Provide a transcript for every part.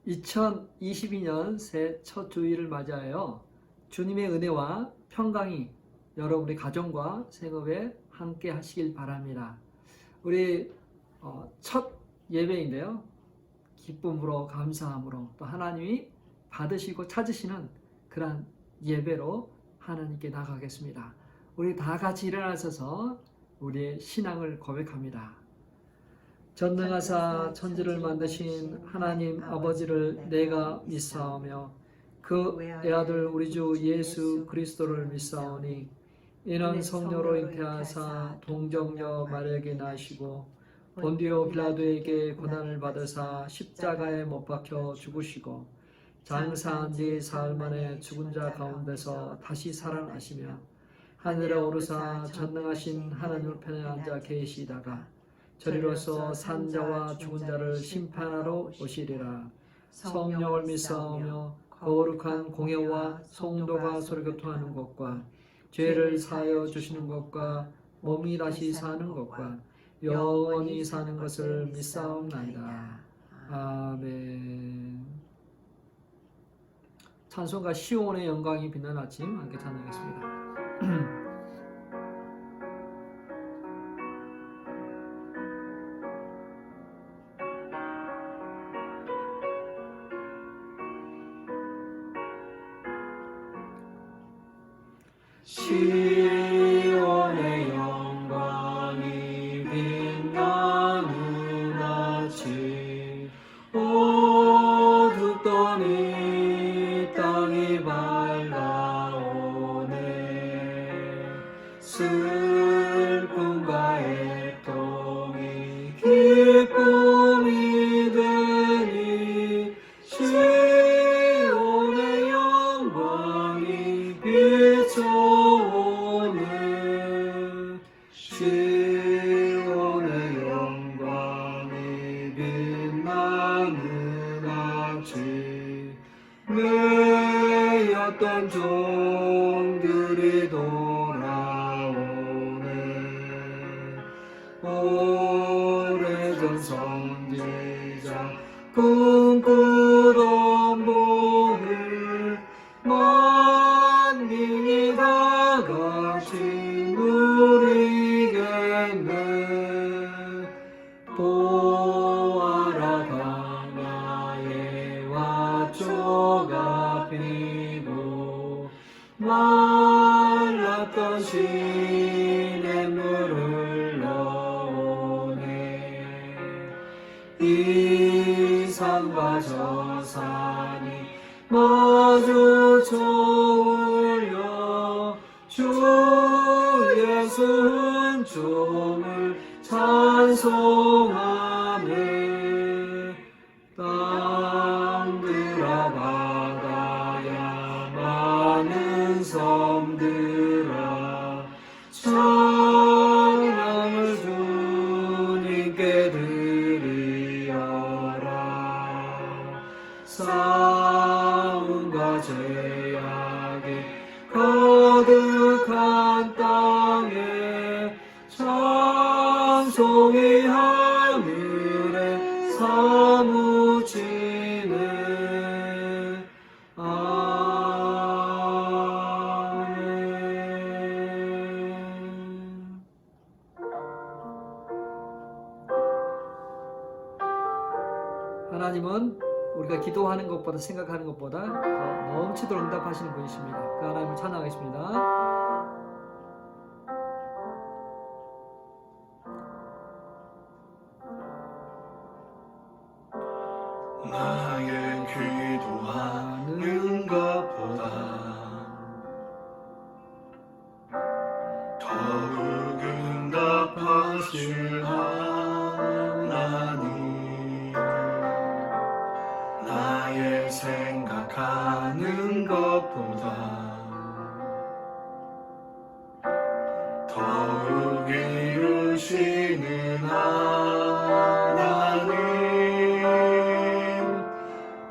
2022년 새해 첫 주일을 맞이하여 주님의 은혜와 평강이 여러분의 가정과 생업에 함께 하시길 바랍니다. 우리 첫 예배인데요. 기쁨으로 감사함으로 또 하나님이 받으시고 찾으시는 그러한 예배로 하나님께 나가겠습니다. 우리 다 같이 일어나셔서 우리의 신앙을 고백합니다. 전능하사 천지를 만드신 하나님 아버지를 내가 믿사오며 그 외아들 우리 주 예수 그리스도를 믿사오니 이는 성령으로 잉태하사 동정녀 마리아에게 나시고 본디오 빌라도에게 고난을 받으사 십자가에 못 박혀 죽으시고 장사한 뒤 사흘 만에 죽은 자 가운데서 다시 살아나시며 하늘에 오르사 전능하신 하나님 우편에 앉아 계시다가 저리로서 산 자와 죽은 자를 심판하러 오시리라. 성령을 믿사오며 거룩한 공예와 성도가 서로 교통하는 것과 죄를 사하여 주시는 것과 몸이 다시 사는 것과 영원히 사는 것을 믿사옵나이다. 아멘. 찬송가 시온의 영광이 빛나는 아침 함께 찬양하겠습니다. 시온의 영광이 빛나는 아침 어둡던 이 땅이 밝아오네. 슬픔과 애통이 기쁨이 되니 시온의 영광이 비춰오네. 시온의 영광이 빛나는 아침 매였던 종들이 돌아오네. 오래전 선지자 꿈꾸던 복을 만민이 다 같이 누리겠네. 보아라 강야에 왓초가 피고 말랐던 시냇물을 흘러오네. 이 산과 저 산이 마주쳐 울려 주 예수 은총을 찬송하네. 땅들아 바다야 많은 섬들아 찬양을 주님께 드리어라. 싸움과 죄악이 가득한 땅에 찬송이 하늘에 사무치네. 아멘. 하나님은 우리가 기도하는 것보다 생각하는 것보다 더 넘치도록 응답하시는 분이십니다. 그 하나님을 찬양하겠습니다. 나의 기도하는 것보다 더욱 응답하실 하나님, 나의 생각하는 것보다 더욱 이루시는 하나님,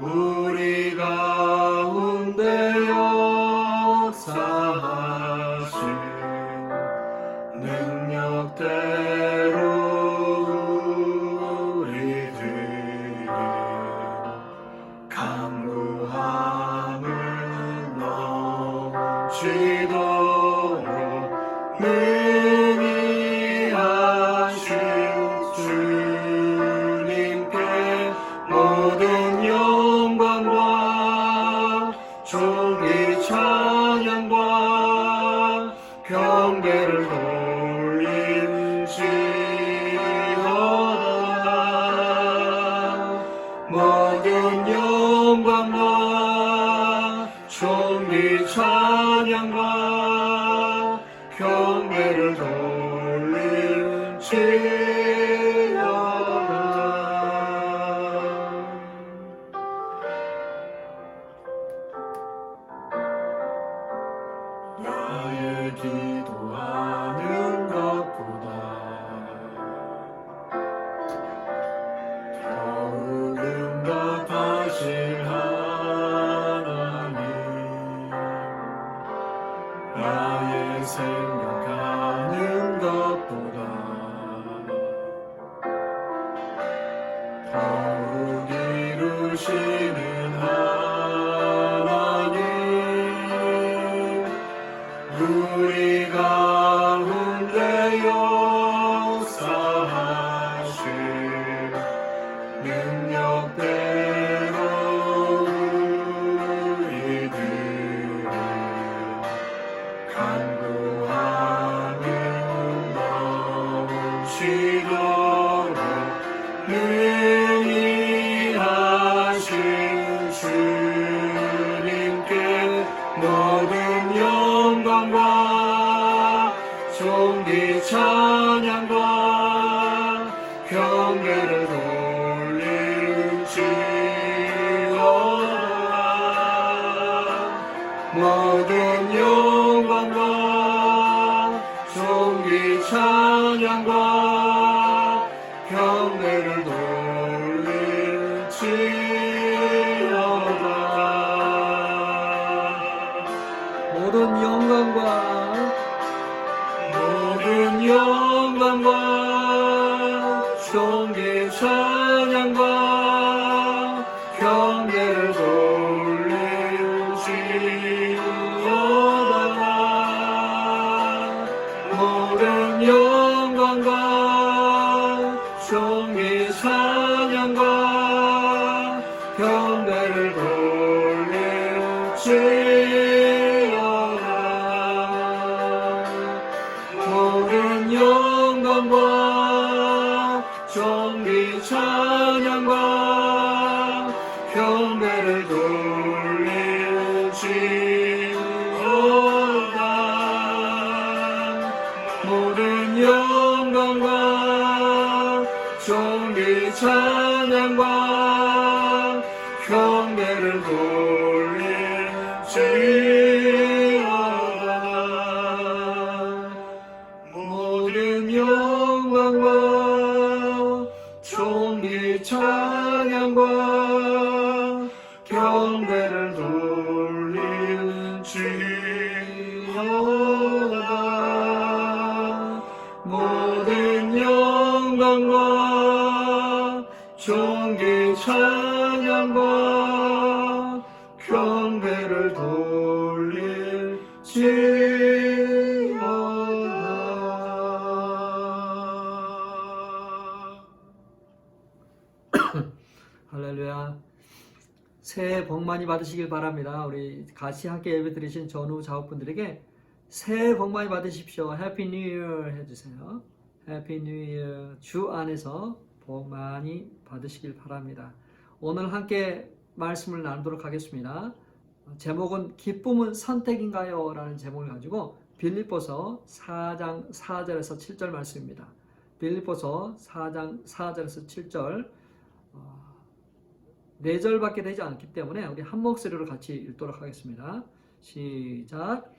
우리 가운데 역사하신 능력대로 우리들은 모든 영광과 존귀 찬양과 경배를 돌릴지어다. 나의 기도하는 것보다 더욱 응답하신 하나님, 나의 생각하는 것보다 더욱 이루시는 하나님, 우리 가운데 역사하실 능력대로 우리들을 간구하는 넘치도록 능히 하신 주님께 모든 영광과 존귀 찬양과 경배를 돌릴지어다. 모든 영광과 존귀 찬양과 경배를 돌릴지어다. 모든 영광과 존귀 찬양과 경배를 돌릴지어다. 모든 영광과 존귀 찬양과 경배를 돌릴지어다. 모든 영광과 존귀 찬양과 경배를 돌릴지어다. 모든 영광과 존귀 찬양과 경배를 돌릴지어다. 모든 영광과 존귀 찬양과 경배를 돌릴지어다. 모든 영광과 존귀 찬양과 경배를 돌릴지어다. 할렐루야. 새해 복 많이 받으시길 바랍니다. 우리 같이 함께 예배 드리신 전후 자업분들에게 새해 복 많이 받으십시오. 해피 뉴 이어 해주세요. 해피 뉴 이어. 주 안에서 복 많이 받으시길 바랍니다. 오늘 함께 말씀을 나누도록 하겠습니다. 제목은 기쁨은 선택인가요? 라는 제목을 가지고 빌립보서 4장 4절에서 7절 말씀입니다. 빌립보서 4장 4절에서 7절 4절밖에 되지 않기 때문에 우리 한 목소리로 같이 읽도록 하겠습니다. 시작.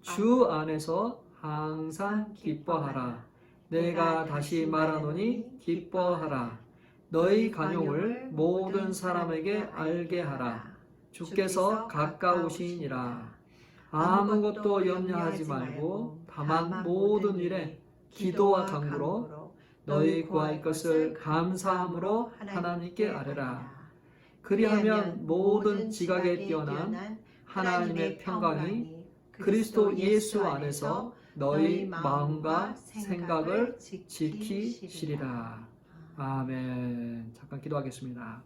주 안에서 항상 기뻐하라. 내가 다시 말하노니 기뻐하라. 너희 간용을 모든 사람에게 알게 하라. 주께서 가까우시니라. 아무것도 염려하지 말고 다만 모든 일에 기도와 간구로 너희 구할 것을 감사함으로 하나님께 아뢰라. 그리하면 모든 지각에 뛰어난 하나님의 평강이 그리스도 예수 안에서 너희 마음과 생각을 지키시리라. 아멘. 잠깐 기도하겠습니다.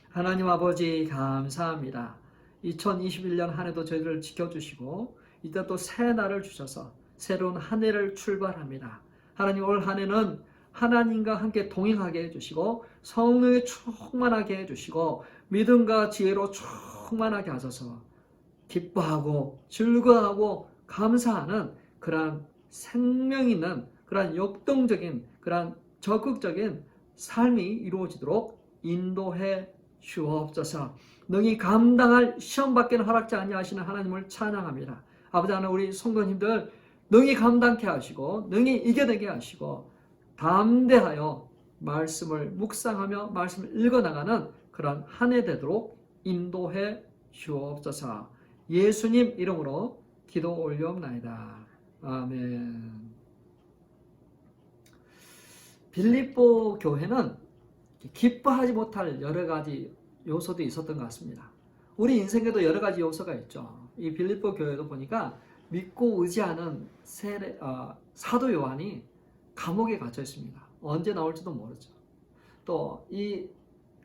하나님 아버지 감사합니다. 2021년 한 해도 저희를 지켜주시고 이제 또 새 날을 주셔서 새로운 한 해를 출발합니다. 하나님 올 한 해는 하나님과 함께 동행하게 해주시고 성령에 충만하게 해주시고 믿음과 지혜로 충만하게 하셔서 기뻐하고 즐거워하고 감사하는 그러한 생명 있는 그러한 역동적인 그러한 적극적인 삶이 이루어지도록 인도해 주옵소서. 능히 감당할 시험밖에는 허락지 아니하시는 하나님을 찬양합니다. 아버지 하나님, 우리 성도님들 능히 감당케 하시고 능히 이겨내게 하시고 담대하여 말씀을 묵상하며 말씀을 읽어나가는 그런 한 해 되도록 인도해 주옵소서. 예수님 이름으로 기도 올려옵나이다. 아멘. 빌립보 교회는 기뻐하지 못할 여러 가지 요소도 있었던 것 같습니다. 우리 인생에도 여러 가지 요소가 있죠. 이 빌립보 교회도 보니까 믿고 의지하는 사도 요한이 감옥에 갇혀 있습니다. 언제 나올지도 모르죠. 또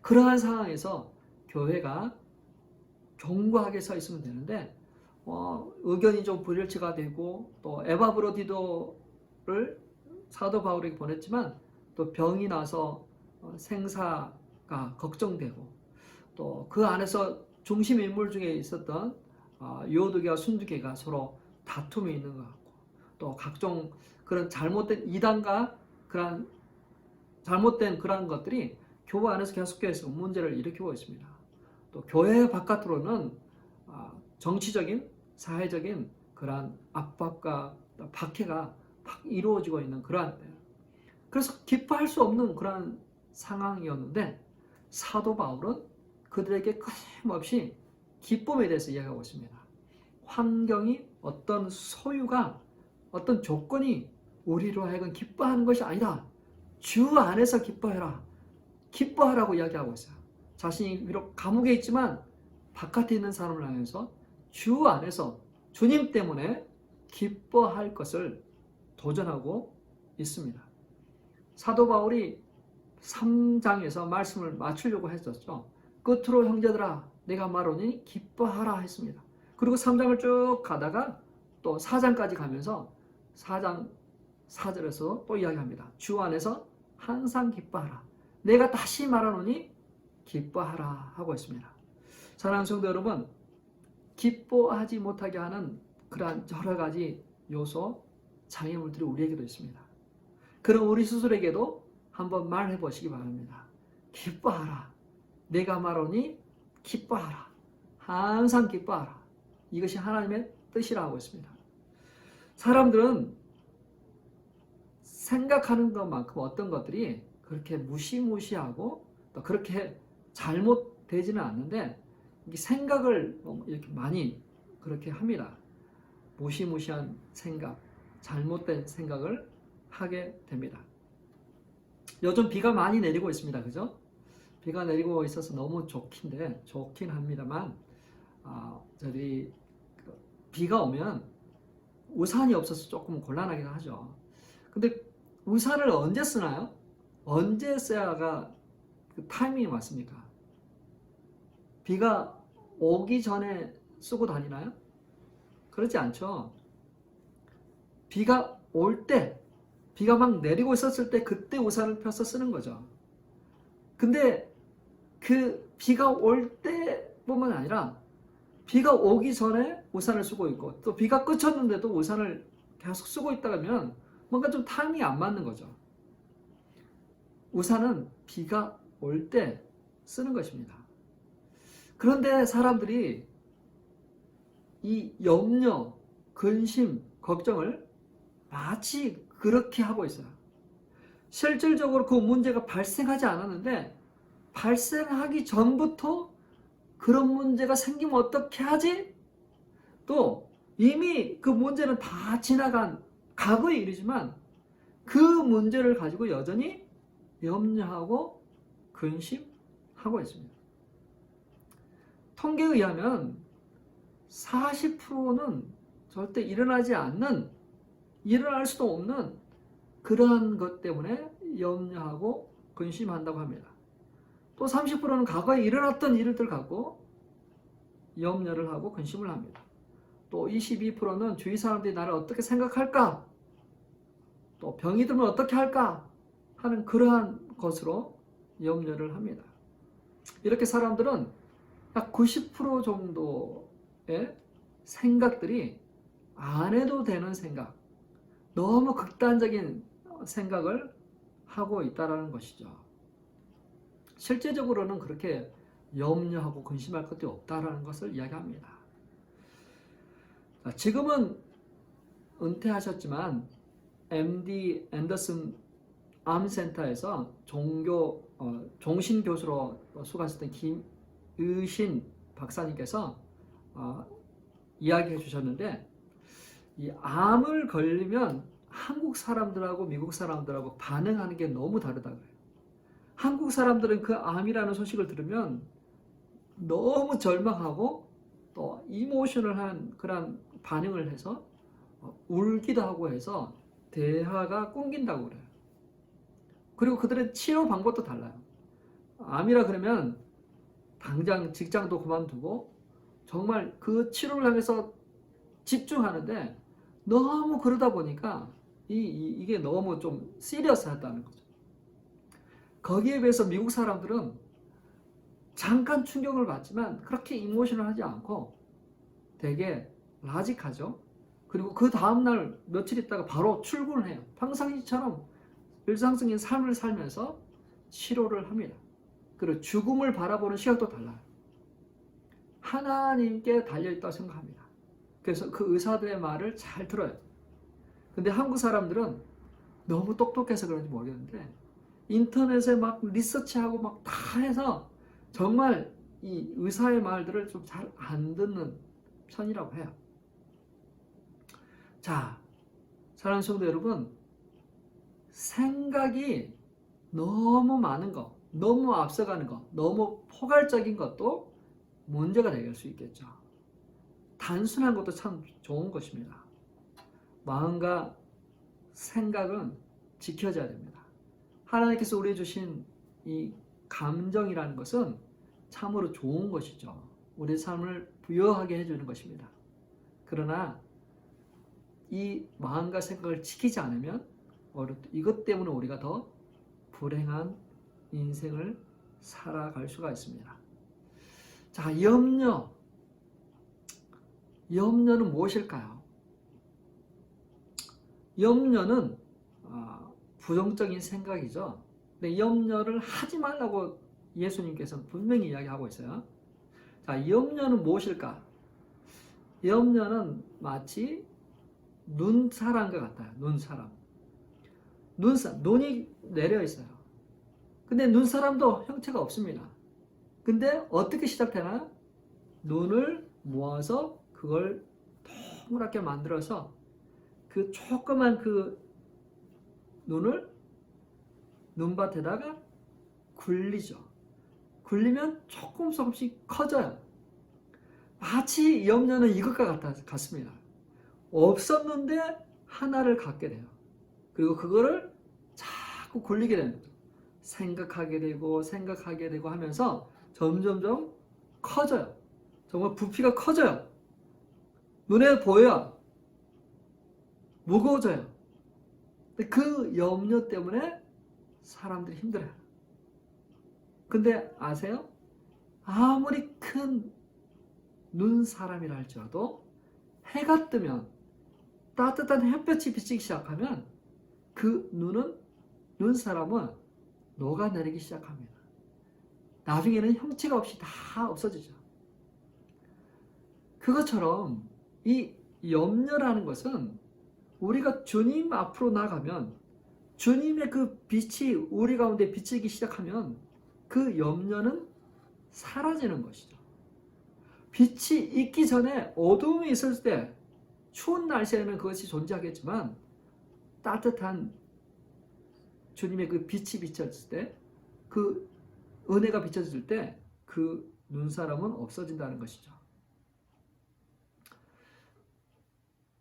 그러한 상황에서 교회가 견고하게 서 있으면 되는데 의견이 좀 불일치가 되고 또 에바브로디도를 사도 바울에게 보냈지만 또 병이 나서 생사가 걱정되고 또 그 안에서 중심 인물 중에 있었던 요두개와 순두개가 서로 다툼이 있는 것 같고 또 각종 그런 잘못된 이단과 그런 잘못된 그런 것들이 교회 안에서 계속해서 문제를 일으키고 있습니다. 또 교회 바깥으로는 정치적인 사회적인 그러한 압박과 박해가 막 이루어지고 있는 그러한 때예요. 그래서 기뻐할 수 없는 그러한 상황이었는데 사도 바울은 그들에게 끊임없이 기쁨에 대해서 이야기하고 있습니다. 환경이 어떤 소유가 어떤 조건이 우리로 하여금 기뻐하는 것이 아니다. 주 안에서 기뻐해라. 기뻐하라고 이야기하고 있어요. 자신이 비록 감옥에 있지만 바깥에 있는 사람을 향해서 주 안에서 주님 때문에 기뻐할 것을 도전하고 있습니다. 사도 바울이 3장에서 말씀을 맞추려고 했었죠. 끝으로 형제들아 내가 말하노니 기뻐하라 했습니다. 그리고 3장을 쭉 가다가 또 4장까지 가면서 4장 4절에서 또 이야기합니다. 주 안에서 항상 기뻐하라. 내가 다시 말하노니 기뻐하라 하고 있습니다. 사랑하는 성도 여러분, 기뻐하지 못하게 하는 그러한 여러 가지 요소, 장애물들이 우리에게도 있습니다. 그럼 우리 스스로에게도 한번 말해 보시기 바랍니다. 기뻐하라. 내가 말하니 기뻐하라. 항상 기뻐하라. 이것이 하나님의 뜻이라 하고 있습니다. 사람들은 생각하는 것만큼 어떤 것들이 그렇게 무시무시하고 또 그렇게 잘못되지는 않는데 생각을 이렇게 많이 그렇게 합니다. 무시무시한 생각, 잘못된 생각을 하게 됩니다. 요즘 비가 많이 내리고 있습니다. 그죠? 비가 내리고 있어서 너무 좋긴 합니다만 저희 비가 오면 우산이 없어서 조금 곤란하긴 하죠. 근데 우산을 언제 쓰나요? 언제 써야가 그 타이밍이 맞습니까? 비가 오기 전에 쓰고 다니나요? 그렇지 않죠. 비가 올 때, 비가 막 내리고 있었을 때 그때 우산을 펴서 쓰는 거죠. 근데 그 비가 올 때뿐만 아니라 비가 오기 전에 우산을 쓰고 있고 또 비가 그쳤는데도 우산을 계속 쓰고 있다면 뭔가 좀 타이밍이 안 맞는 거죠. 우산은 비가 올 때 쓰는 것입니다. 그런데 사람들이 이 염려, 근심, 걱정을 마치 그렇게 하고 있어요. 실질적으로 그 문제가 발생하지 않았는데 발생하기 전부터 그런 문제가 생기면 어떻게 하지? 또 이미 그 문제는 다 지나간 과거의 일이지만 그 문제를 가지고 여전히 염려하고 근심하고 있습니다. 통계에 의하면 40%는 절대 일어날 수도 없는 그러한 것 때문에 염려하고 근심한다고 합니다. 또 30%는 과거에 일어났던 일들 갖고 염려를 하고 근심을 합니다. 또 22%는 주위 사람들이 나를 어떻게 생각할까? 또 병이 들면 어떻게 할까? 하는 그러한 것으로 염려를 합니다. 이렇게 사람들은 약 90% 정도의 생각들이 안 해도 되는 생각, 너무 극단적인 생각을 하고 있다는 것이죠. 실제적으로는 그렇게 염려하고 근심할 것도 없다는 것을 이야기합니다. 지금은 은퇴하셨지만 MD 앤더슨 암센터에서 종신 교수로 수고하셨던 김의신 박사님께서 이야기해 주셨는데, 이 암을 걸리면 한국 사람들하고 미국 사람들하고 반응하는 게 너무 다르다고 해요. 한국 사람들은 그 암이라는 소식을 들으면 너무 절망하고 또 이모셔널한 그런 반응을 해서 울기도 하고 해서 대화가 끊긴다고 그래요. 그리고 그들의 치료 방법도 달라요. 암이라 그러면 당장 직장도 그만두고 정말 그 치료를 하면서 집중하는데, 너무 그러다 보니까 이게 너무 좀 시리어스하다는 거죠. 거기에 비해서 미국 사람들은 잠깐 충격을 받지만 그렇게 이모셔널하지 않고 되게 라직하죠. 그리고 그 다음날 며칠 있다가 바로 출근을 해요. 평상시처럼 일상적인 삶을 살면서 치료를 합니다. 그리고 죽음을 바라보는 시각도 달라요. 하나님께 달려있다고 생각합니다. 그래서 그 의사들의 말을 잘 들어요. 근데 한국 사람들은 너무 똑똑해서 그런지 모르겠는데 인터넷에 막 리서치하고 막 다 해서 정말 이 의사의 말들을 좀 잘 안 듣는 편이라고 해요. 자, 사랑하는 성도 여러분, 생각이 너무 많은 거, 너무 앞서가는 거, 너무 포괄적인 것도 문제가 될 수 있겠죠. 단순한 것도 참 좋은 것입니다. 마음과 생각은 지켜져야 됩니다. 하나님께서 우리에게 주신 이 감정이라는 것은 참으로 좋은 것이죠. 우리 삶을 부여하게 해주는 것입니다. 그러나 이 마음과 생각을 지키지 않으면 이것 때문에 우리가 더 불행한 인생을 살아갈 수가 있습니다. 자, 염려는 무엇일까요? 염려는 부정적인 생각이죠. 근데 염려를 하지 말라고 예수님께서는 분명히 이야기하고 있어요. 자, 염려는 무엇일까? 염려는 마치 눈사람과 같아요. 눈이 내려 있어요. 근데 눈사람도 형체가 없습니다. 근데 어떻게 시작되나? 눈을 모아서 그걸 동그랗게 만들어서 그 조그만 그 눈을 눈밭에다가 굴리죠. 굴리면 조금씩 커져요. 마치 염려는 이것과 같습니다. 없었는데 하나를 갖게 돼요. 그리고 그거를 자꾸 굴리게 됩니다. 생각하게 되고 하면서 점점점 커져요. 정말 부피가 커져요. 눈에 보여요. 무거워져요. 그 염려 때문에 사람들이 힘들어요. 근데 아세요? 아무리 큰 눈사람이라 할지라도 해가 뜨면 따뜻한 햇볕이 비치기 시작하면 그 눈사람은 녹아내리기 시작합니다. 나중에는 형체가 없이 다 없어지죠. 그것처럼 이 염려라는 것은 우리가 주님 앞으로 나가면 주님의 그 빛이 우리 가운데 비치기 시작하면 그 염려는 사라지는 것이죠. 빛이 있기 전에 어두움이 있을 때 추운 날씨에는 그것이 존재하겠지만 따뜻한 주님의 그 빛이 비쳤을 때, 그 은혜가 비쳤을 때 그 눈사람은 없어진다는 것이죠.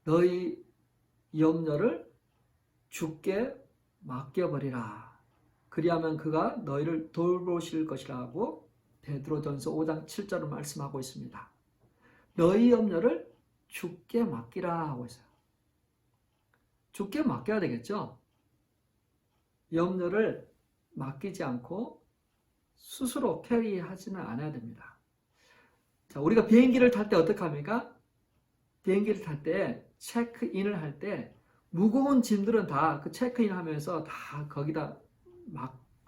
너희 염려를 주께 맡겨버리라. 그리하면 그가 너희를 돌보실 것이라고 베드로전서 5장 7절을 말씀하고 있습니다. 너희 염려를 주께 맡기라 하고 있어요. 주께 맡겨야 되겠죠. 염려를 맡기지 않고 스스로 캐리하지는 않아야 됩니다. 자, 우리가 비행기를 탈 때 어떻게 합니까? 비행기를 탈 때 체크인을 할 때 무거운 짐들은 다 그 체크인 하면서 다 거기다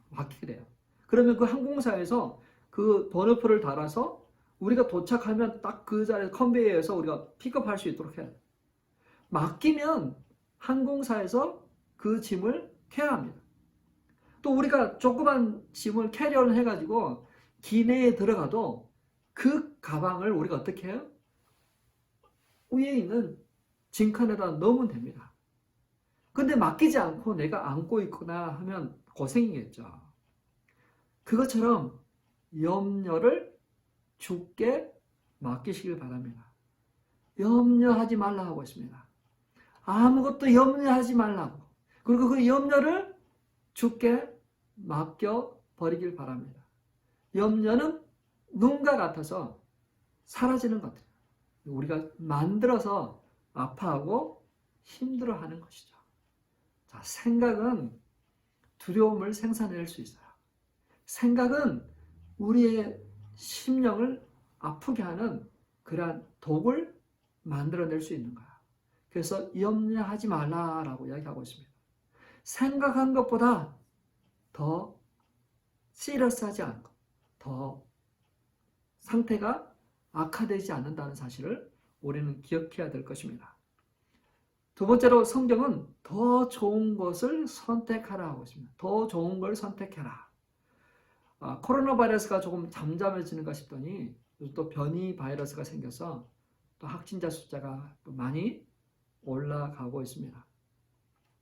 맡기게 돼요. 그러면 그 항공사에서 그 번호표를 달아서 우리가 도착하면 딱 그 자리에 컨베이어에서 우리가 픽업할 수 있도록 해요. 맡기면 항공사에서 그 짐을 캐리합니다. 또 우리가 조그만 짐을 캐리어를 해가지고 기내에 들어가도 그 가방을 우리가 어떻게 해요? 위에 있는 짐칸에다 넣으면 됩니다. 근데 맡기지 않고 내가 안고 있거나 하면 고생이겠죠. 그것처럼 염려를 주께 맡기시길 바랍니다. 염려하지 말라 하고 있습니다. 아무것도 염려하지 말라고. 그리고 그 염려를 주께 맡겨버리길 바랍니다. 염려는 눈과 같아서 사라지는 것들. 우리가 만들어서 아파하고 힘들어하는 것이죠. 자, 생각은 두려움을 생산해낼 수 있어요. 생각은 우리의 심령을 아프게 하는 그러한 독을 만들어낼 수 있는 거야. 그래서 염려하지 말라라고 이야기하고 있습니다. 생각한 것보다 더 시리어스하지 않고 더 상태가 악화되지 않는다는 사실을 우리는 기억해야 될 것입니다. 두 번째로 성경은 더 좋은 것을 선택하라 하고 있습니다. 더 좋은 걸 선택해라. 코로나 바이러스가 조금 잠잠해지는가 싶더니 또 변이 바이러스가 생겨서 또 확진자 숫자가 또 많이 올라가고 있습니다.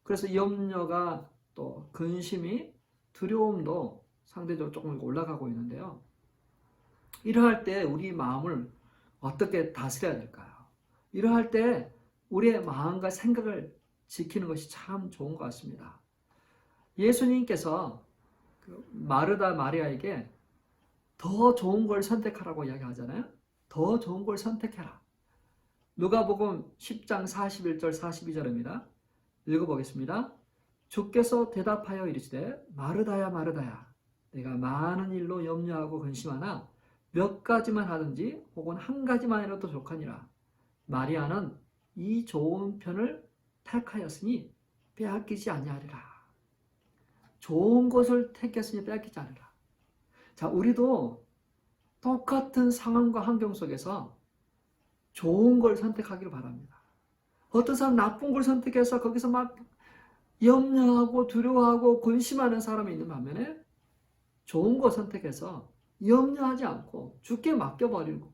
그래서 염려가 또 근심이 두려움도 상대적으로 조금 올라가고 있는데요. 이러할 때 우리 마음을 어떻게 다스려야 될까요? 이러할 때 우리의 마음과 생각을 지키는 것이 참 좋은 것 같습니다. 예수님께서 마르다 마리아에게 더 좋은 걸 선택하라고 이야기하잖아요. 더 좋은 걸 선택해라. 누가복음 10장 41절 42절입니다. 읽어보겠습니다. 주께서 대답하여 이르시되 마르다야 마르다야 내가 많은 일로 염려하고 근심하나 몇 가지만 하든지 혹은 한 가지만이라도 족하니라. 마리아는 이 좋은 편을 택하였으니 빼앗기지 아니하리라. 좋은 것을 택했으니 빼앗기지 않으라. 자, 우리도 똑같은 상황과 환경 속에서 좋은 걸 선택하기를 바랍니다. 어떤 사람 나쁜 걸 선택해서 거기서 막 염려하고 두려워하고 근심하는 사람이 있는 반면에 좋은 거 선택해서 염려하지 않고 주께 맡겨버리고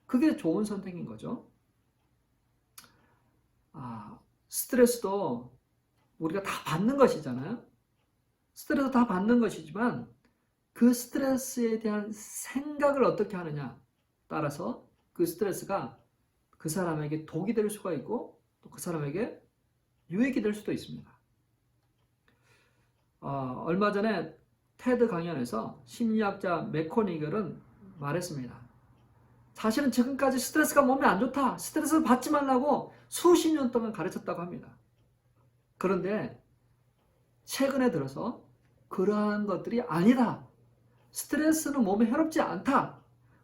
그게 좋은 선택인 거죠. 스트레스도 우리가 다 받는 것이잖아요. 스트레스 다 받는 것이지만 그 스트레스에 대한 생각을 어떻게 하느냐 따라서 그 스트레스가 그 사람에게 독이 될 수가 있고 또 그 사람에게 유익이 될 수도 있습니다. 얼마 전에 테드 강연에서 심리학자 맥코니글은 말했습니다. 사실은 지금까지 스트레스가 몸에 안 좋다. 스트레스를 받지 말라고 수십 년 동안 가르쳤다고 합니다. 그런데 최근에 들어서 그러한 것들이 아니다. 스트레스는 몸에 해롭지 않다.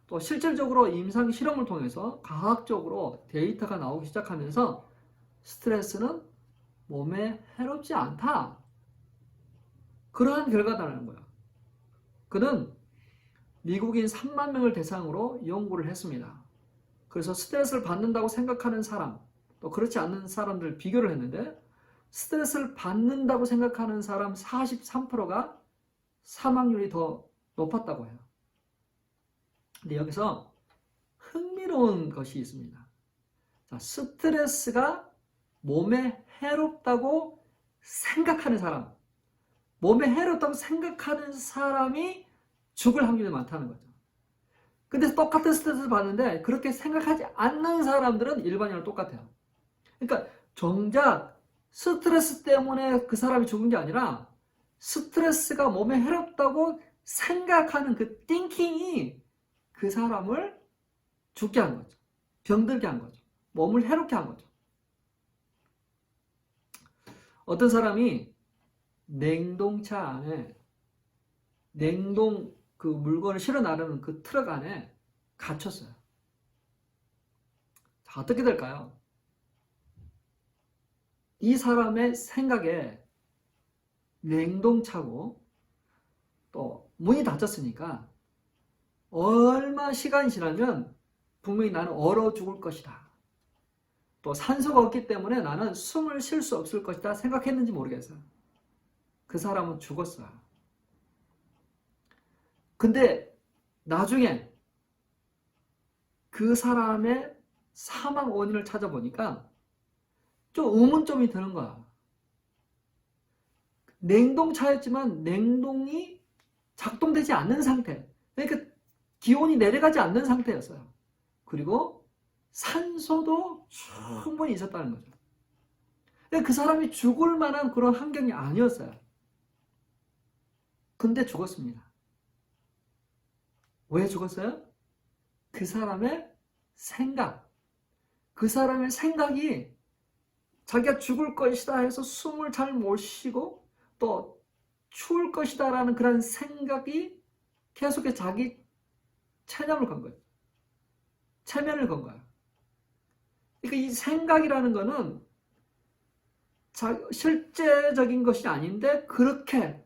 또 실질적으로 임상 실험을 통해서 과학적으로 데이터가 나오기 시작하면서 스트레스는 몸에 해롭지 않다. 그러한 결과다라는 거예요. 그는 미국인 3만 명을 대상으로 연구를 했습니다. 그래서 스트레스를 받는다고 생각하는 사람, 또 그렇지 않는 사람들 비교를 했는데 스트레스를 받는다고 생각하는 사람 43%가 사망률이 더 높았다고 해요. 근데 여기서 흥미로운 것이 있습니다. 자, 스트레스가 몸에 해롭다고 생각하는 사람, 몸에 해롭다고 생각하는 사람이 죽을 확률이 많다는 거죠. 근데 똑같은 스트레스를 받는데 그렇게 생각하지 않는 사람들은 일반인과 똑같아요. 그러니까 정작 스트레스 때문에 그 사람이 죽은 게 아니라 스트레스가 몸에 해롭다고 생각하는 그 띵킹이 그 사람을 죽게 한 거죠. 병들게 한 거죠. 몸을 해롭게 한 거죠. 어떤 사람이 냉동차 안에 냉동 그 물건을 실어 나르는 그 트럭 안에 갇혔어요. 자, 어떻게 될까요? 이 사람의 생각에 냉동차고 또 문이 닫혔으니까 얼마 시간이 지나면 분명히 나는 얼어 죽을 것이다. 또 산소가 없기 때문에 나는 숨을 쉴 수 없을 것이다 생각했는지 모르겠어요. 그 사람은 죽었어요. 근데 나중에 그 사람의 사망 원인을 찾아보니까 좀 의문점이 드는 거야. 냉동차였지만 냉동이 작동되지 않는 상태. 그러니까 기온이 내려가지 않는 상태였어요. 그리고 산소도 충분히 있었다는 거죠. 그러니까 그 사람이 죽을 만한 그런 환경이 아니었어요. 근데 죽었습니다. 왜 죽었어요? 그 사람의 생각. 그 사람의 생각이 자기가 죽을 것이다 해서 숨을 잘 못 쉬고 또 추울 것이다 라는 그런 생각이 계속해서 자기 체념을 건 거예요. 체면을 건 거예요. 그러니까 이 생각이라는 거는 실제적인 것이 아닌데 그렇게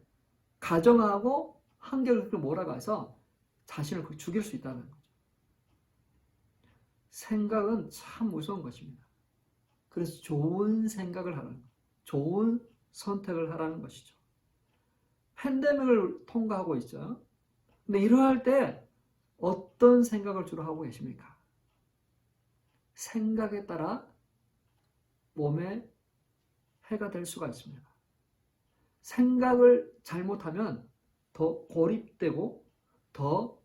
가정하고 환경을 그렇게 몰아가서 자신을 죽일 수 있다는 거죠. 생각은 참 무서운 것입니다. 그래서 좋은 생각을 하라는 거예요. 좋은 선택을 하라는 것이죠. 팬데믹을 통과하고 있죠. 근데 이러할 때 어떤 생각을 주로 하고 계십니까? 생각에 따라 몸에 해가 될 수가 있습니다. 생각을 잘못하면 더 고립되고 더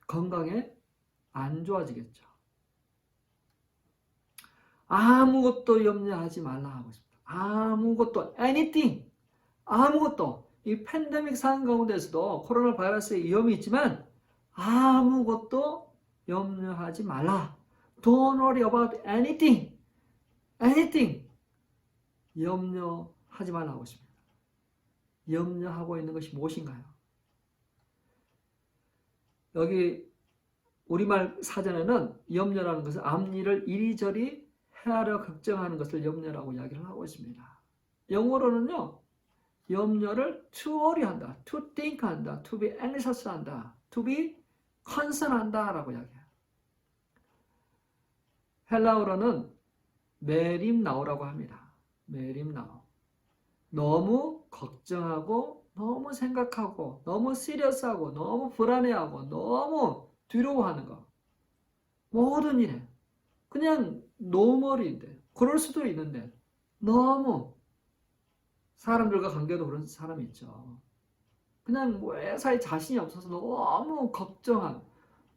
건강에 안 좋아지겠죠. 아무것도 염려하지 말라 하고 있습니다. 아무것도, anything, 아무것도. 이 팬데믹 상황 가운데서도 코로나 바이러스의 위험이 있지만 아무것도 염려하지 말라. Don't worry about anything, anything. 염려하지 말라 하고 있습니다. 염려하고 있는 것이 무엇인가요? 여기 우리말 사전에는 염려라는 것은 앞일을 이리저리 헤아려 걱정하는 것을 염려라고 이야기를 하고 있습니다. 영어로는요, 염려를 to worry 한다, to think 한다, to be anxious 한다, to be concern 한다 라고 이야기해요. 헬라어로는 메림나오라고 합니다. 메림나오. 너무 걱정하고 너무 생각하고 너무 시리어스하고 너무 불안해하고 너무 두려워하는 거. 모든 일에 그냥 노멀인데 그럴 수도 있는데 너무 사람들과 관계도 그런 사람이 있죠. 그냥 회사에 자신이 없어서 너무 걱정한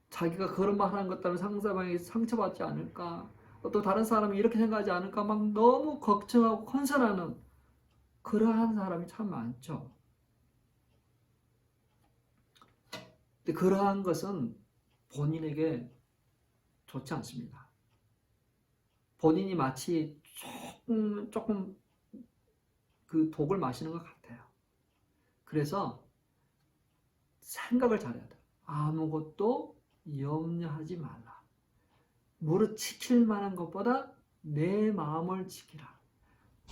자기가 그런 말 하는 것 때문에 상대방이 상처받지 않을까 또 다른 사람이 이렇게 생각하지 않을까 막 너무 걱정하고 컨설하는 그러한 사람이 참 많죠. 근데 그러한 것은 본인에게 좋지 않습니다. 본인이 마치 조금 그 독을 마시는 것 같아요. 그래서 생각을 잘해야 돼요. 아무것도 염려하지 말라. 무릇 지킬 만한 것보다 내 마음을 지키라.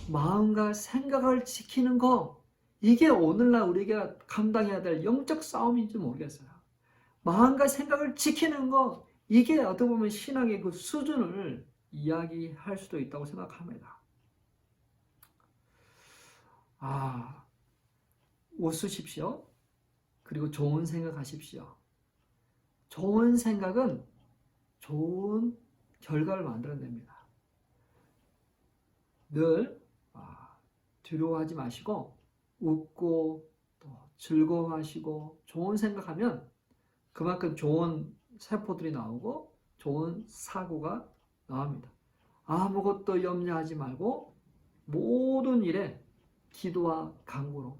마음과 생각을 지키는 거, 이게 오늘날 우리가 감당해야 될 영적 싸움인지 모르겠어요. 마음과 생각을 지키는 거, 이게 어떻게 보면 신앙의 그 수준을 이야기할 수도 있다고 생각합니다. 웃으십시오. 그리고 좋은 생각하십시오. 좋은 생각은 좋은 결과를 만들어냅니다. 늘 두려워하지 마시고 웃고 또 즐거워하시고 좋은 생각하면 그만큼 좋은 세포들이 나오고 좋은 사고가 나옵니다. 아무것도 염려하지 말고 모든 일에 기도와 간구로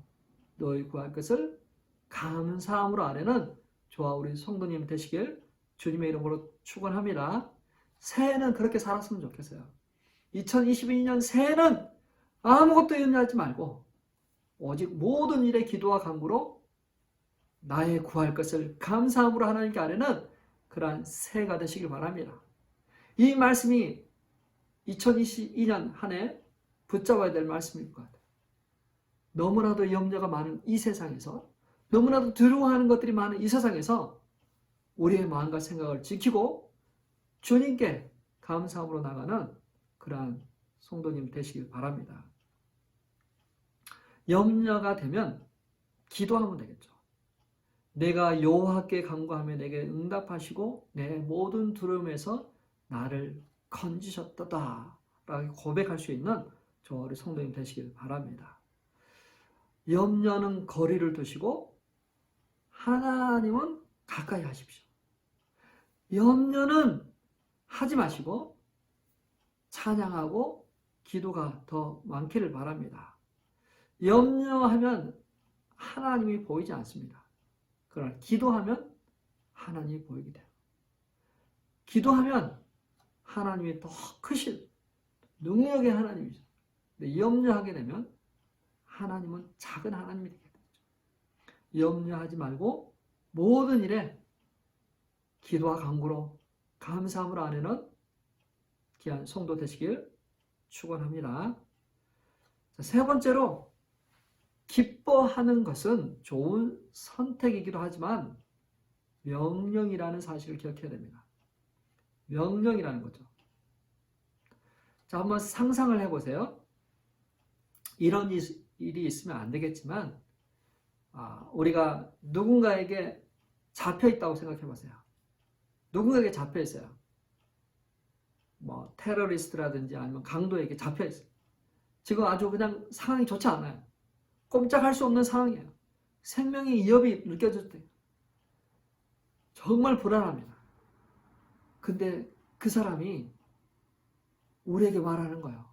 너희 구할 것을 감사함으로 아뢰는 저와 우리 성도님 되시길 주님의 이름으로 축원합니다. 새해는 그렇게 살았으면 좋겠어요. 2022년 새해는 아무것도 염려하지 말고 오직 모든 일에 기도와 간구로 나의 구할 것을 감사함으로 하나님께 아뢰는 그러한 새해가 되시길 바랍니다. 이 말씀이 2022년 한 해 붙잡아야 될 말씀일 것 같아요. 너무나도 염려가 많은 이 세상에서, 너무나도 두려워하는 것들이 많은 이 세상에서 우리의 마음과 생각을 지키고 주님께 감사함으로 나가는 그러한 성도님 되시길 바랍니다. 염려가 되면 기도하면 되겠죠. 내가 여호와께 간구하며 내게 응답하시고 내 모든 두려움에서 나를 건지셨도다 라고 고백할 수 있는 저 우리 성도님 되시길 바랍니다. 염려는 거리를 두시고 하나님은 가까이 하십시오. 염려는 하지 마시고 찬양하고 기도가 더 많기를 바랍니다. 염려하면 하나님이 보이지 않습니다. 그러나 기도하면 하나님이 보이게 돼요. 기도하면 하나님이 더 크신 능력의 하나님이죠. 근데 염려하게 되면 하나님은 작은 하나님이 되게 되죠. 염려하지 말고 모든 일에 기도와 간구로 감사함으로 아뢰는 귀한 성도 되시길 축원합니다. 세 번째로 기뻐하는 것은 좋은 선택이기도 하지만 명령이라는 사실을 기억해야 됩니다. 명령이라는 거죠. 자, 한번 상상을 해보세요. 이런 일이 있으면 안 되겠지만 우리가 누군가에게 잡혀 있다고 생각해 보세요. 누군가에게 잡혀 있어요. 뭐 테러리스트라든지 아니면 강도에게 잡혀 있어요. 지금 아주 그냥 상황이 좋지 않아요. 꼼짝할 수 없는 상황이에요. 생명의 위협이 느껴질 때 정말 불안합니다. 근데 그 사람이 우리에게 말하는 거예요.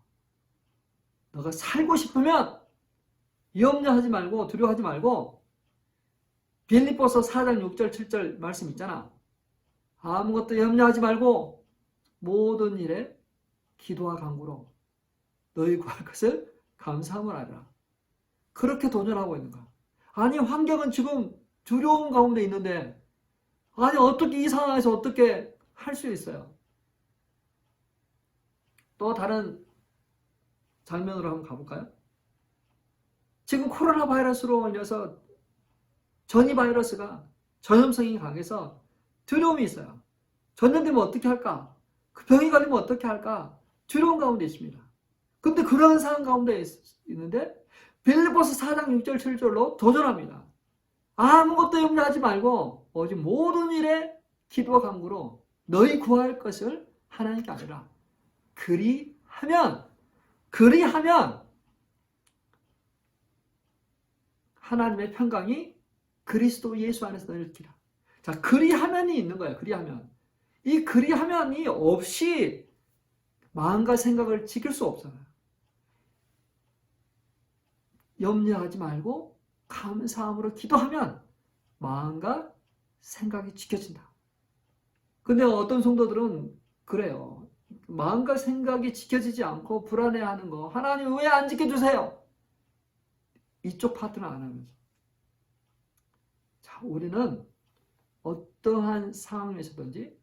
너가 살고 싶으면 염려하지 말고 두려워하지 말고 빌립보서 4장 6절 7절 말씀 있잖아. 아무것도 염려하지 말고 모든 일에 기도와 간구로 너희 구할 것을 감사함을 하라. 그렇게 도전하고 있는 거야. 아니 환경은 지금 두려움 가운데 있는데 아니 어떻게 이 상황에서 어떻게 할 수 있어요? 또 다른 장면으로 한번 가볼까요? 지금 코로나 바이러스로 걸려서 전이 바이러스가 전염성이 강해서 두려움이 있어요. 전염되면 어떻게 할까? 그 병이 걸리면 어떻게 할까? 두려움 가운데 있습니다. 근데 그런 상황 가운데 있는데 빌립보서 4장 6절 7절로 도전합니다. 아무것도 염려하지 말고 오직 모든 일에 기도와 간구로 너희 구할 것을 하나님께 아뢰라. 그리하면 하나님의 평강이 그리스도 예수 안에서 너희를 지키라. 자, 그리하면이 있는 거예요. 그리하면. 이 그리하면이 없이 마음과 생각을 지킬 수 없어요. 염려하지 말고 감사함으로 기도하면 마음과 생각이 지켜진다. 근데 어떤 성도들은 그래요. 마음과 생각이 지켜지지 않고 불안해하는 거. 하나님 왜 안 지켜주세요? 이쪽 파트는 안 하면서. 자, 우리는 어떠한 상황에서든지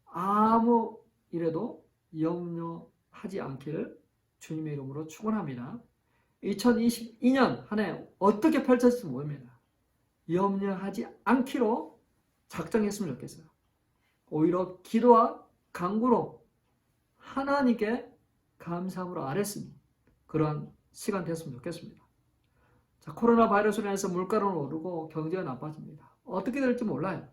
아무 일에도 염려하지 않기를 주님의 이름으로 축원합니다. 2022년 한 해 어떻게 펼쳐질지 모릅니다. 염려하지 않기로 작정했으면 좋겠어요. 오히려 기도와 간구로 하나님께 감사함으로 아뢰는 그런 시간 됐으면 좋겠습니다. 자, 코로나 바이러스로 인해서 물가는 오르고 경제가 나빠집니다. 어떻게 될지 몰라요.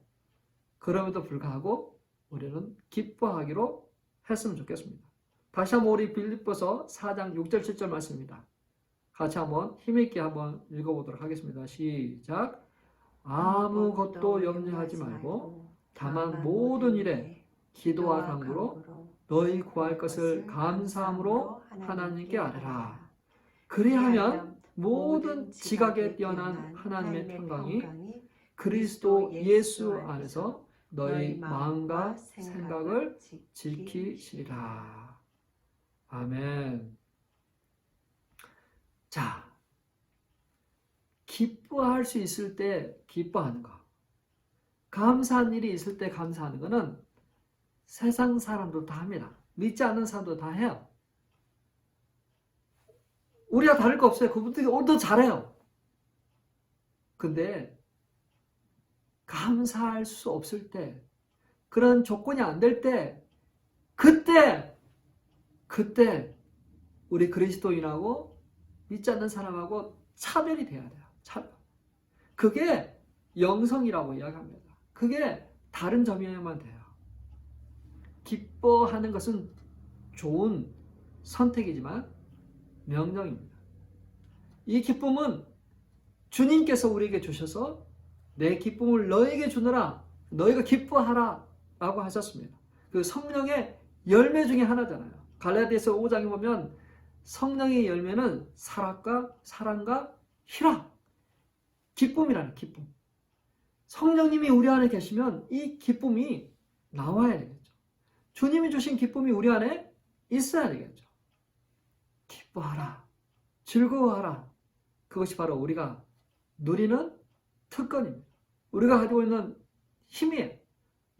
그럼에도 불구하고 우리는 기뻐하기로 했으면 좋겠습니다. 다시 한번 우리 빌립보서 4장 6절 7절 말씀입니다. 같이 한번 힘있게 한번 읽어보도록 하겠습니다. 시작. 아무것도 염려하지 말고 다만 모든 일에 기도와 간구로 너희 구할 것을 감사함으로 하나님께 아뢰라. 그리하면 모든 지각에 뛰어난 하나님의 평강이 그리스도 예수 안에서 너희 마음과 생각을 지키시리라. 아멘. 자, 기뻐할 수 있을 때 기뻐하는 거, 감사한 일이 있을 때 감사하는 거는 세상 사람도 다 합니다. 믿지 않는 사람도 다 해요. 우리가 다를 거 없어요. 그분들이 오히려 더 잘해요. 근데 감사할 수 없을 때, 그런 조건이 안 될 때, 그때 우리 그리스도인하고 믿지 않는 사람하고 차별이 돼야 돼요. 차별. 그게 영성이라고 이야기합니다. 그게 다른 점이어야만 돼요. 기뻐하는 것은 좋은 선택이지만 명령입니다. 이 기쁨은 주님께서 우리에게 주셔서 내 기쁨을 너에게 주느라 너희가 기뻐하라 라고 하셨습니다. 그 성령의 열매 중에 하나잖아요. 갈라디아서 5장에 보면 성령의 열매는 사랑과 희락, 기쁨이라는 기쁨. 성령님이 우리 안에 계시면 이 기쁨이 나와야 되겠죠. 주님이 주신 기쁨이 우리 안에 있어야 되겠죠. 기뻐하라, 즐거워하라. 그것이 바로 우리가 누리는 특권입니다. 우리가 가지고 있는 힘이에요.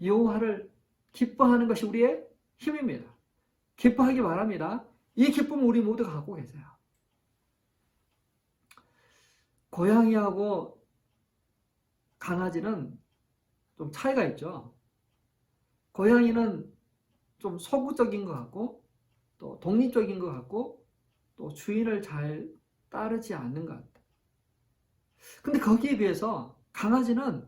여호와를 기뻐하는 것이 우리의 힘입니다. 기뻐하기 바랍니다. 이 기쁨을 우리 모두가 갖고 계세요. 고양이하고 강아지는 좀 차이가 있죠. 고양이는 좀 소극적인 것 같고 또 독립적인 것 같고 또 주인을 잘 따르지 않는 것 같아요. 근데 거기에 비해서 강아지는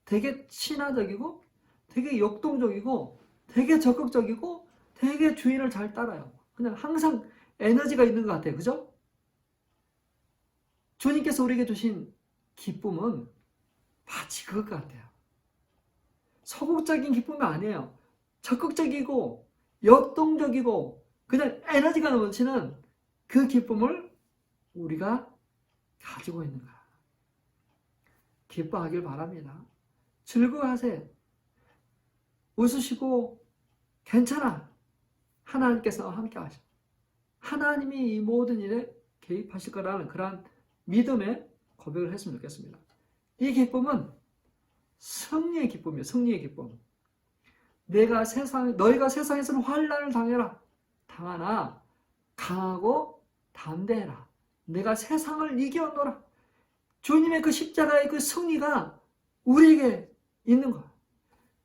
되게 친화적이고 되게 역동적이고 되게 적극적이고 되게 주인을 잘 따라요. 그냥 항상 에너지가 있는 것 같아요. 그죠? 주님께서 우리에게 주신 기쁨은 마치 그것 같아요. 소극적인 기쁨이 아니에요. 적극적이고 역동적이고 그냥 에너지가 넘치는 그 기쁨을 우리가 가지고 있는 거야. 기뻐하길 바랍니다. 즐거워하세요. 웃으시고 괜찮아. 하나님께서 함께 하셔. 하나님이 이 모든 일에 개입하실 거라는 그러한 믿음의 고백을 했으면 좋겠습니다. 이 기쁨은 승리의 기쁨이에요. 승리의 기쁨. 너희가 세상에서는 환난을 당하나 강하고 담대해라. 내가 세상을 이겨노라. 주님의 그 십자가의 그 승리가 우리에게 있는 거야.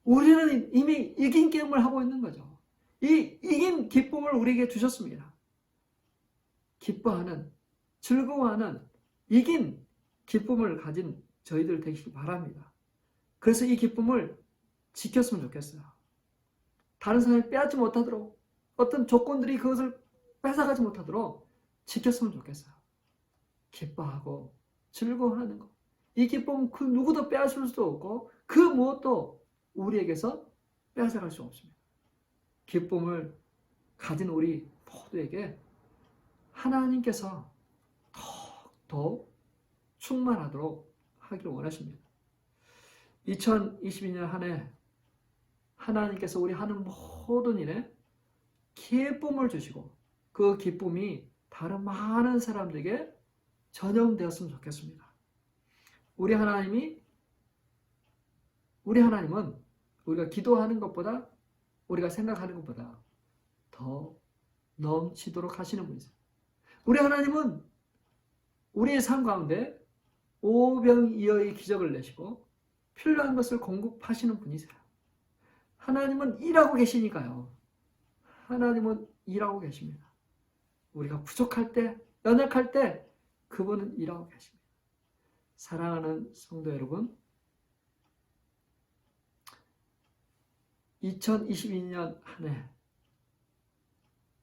우리는 이미 이긴 게임을 하고 있는 거죠. 이 이긴 기쁨을 우리에게 주셨습니다. 기뻐하는, 즐거워하는 이긴 기쁨을 가진 저희들 되시기 바랍니다. 그래서 이 기쁨을 지켰으면 좋겠어요. 다른 사람이 빼앗지 못하도록, 어떤 조건들이 그것을 뺏어가지 못하도록 지켰으면 좋겠어요. 기뻐하고 즐거워하는 것. 이 기쁨은 그 누구도 빼앗을 수도 없고 그 무엇도 우리에게서 빼앗아갈 수 없습니다. 기쁨을 가진 우리 모두에게 하나님께서 더욱 충만하도록 하기를 원하십니다. 2022년 한 해 하나님께서 우리 하는 모든 일에 기쁨을 주시고 그 기쁨이 다른 많은 사람들에게 전염되었으면 좋겠습니다. 우리 하나님은 우리가 기도하는 것보다 우리가 생각하는 것보다 더 넘치도록 하시는 분이세요. 우리 하나님은 우리의 삶 가운데 오병이어의 기적을 내시고 필요한 것을 공급하시는 분이세요. 하나님은 일하고 계시니까요. 하나님은 일하고 계십니다. 우리가 부족할 때, 연약할 때 그분은 일하고 계십니다. 사랑하는 성도 여러분, 2022년 한 해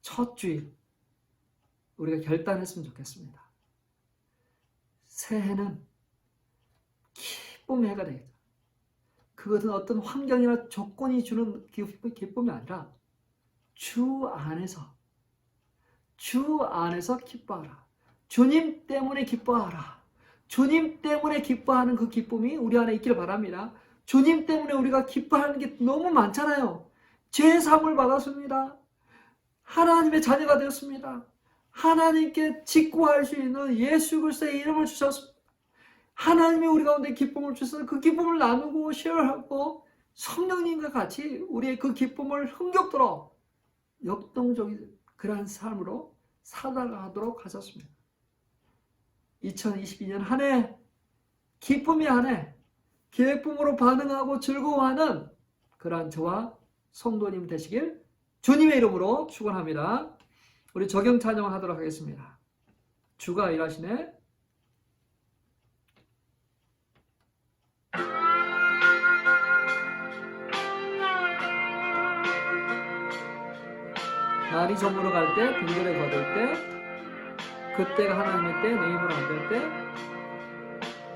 첫 주일 우리가 결단했으면 좋겠습니다. 새해는 기쁨의 해가 되겠다. 그것은 어떤 환경이나 조건이 주는 기쁨이 아니라 주 안에서 기뻐하라. 주님 때문에 기뻐하라. 주님 때문에 기뻐하는 그 기쁨이 우리 안에 있기를 바랍니다. 주님 때문에 우리가 기뻐하는 게 너무 많잖아요. 죄 사함을 받았습니다. 하나님의 자녀가 되었습니다. 하나님께 직구할 수 있는 예수 그리스도의 이름을 주셨습니다. 하나님이 우리 가운데 기쁨을 주셔서 그 기쁨을 나누고 쉐어하고 성령님과 같이 우리의 그 기쁨을 흥겹도록 역동적인 그러한 삶으로 살아가도록 하셨습니다. 2022년 한 해 기쁨의 한 해, 기쁨으로 반응하고 즐거워하는 그러한 저와 성도님 되시길 주님의 이름으로 축원합니다. 우리 적용 찬양하도록 하겠습니다. 주가 일하시네. 날이 저물어 갈 때, 빈들에 거둘 때, 그때가 하나님의 때, 내 힘으로 안 될 때,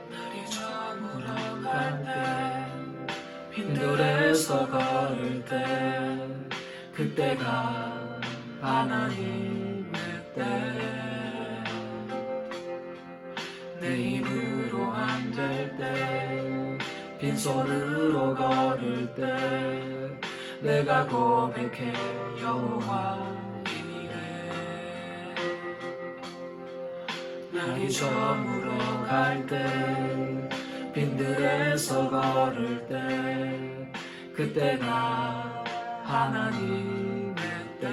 날이 저물어 갈 때, 빈들에서 걸을 때, 그때가 하나님의 때, 내 힘으로 안 될 때, 빈손으로 걸을 때, 내가 고백해 여호와 이래. 날이 저물어 갈 때, 빈들에서 걸을 때, 그때가 하나님의 때,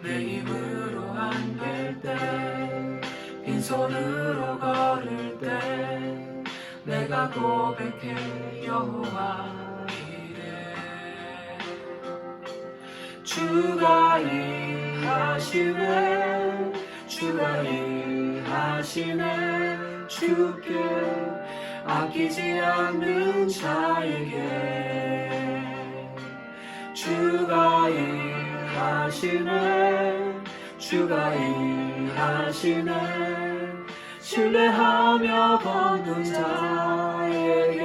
내 힘으로 안 될 때, 빈손으로 걸을 때, 내가 고백해 여호와 이래. 주가 일하시네, 주가 일하시네, 주께 아끼지 않는 자에게. 주가 일하시네, 주가 일하시네, 신뢰하며 걷는 자에게.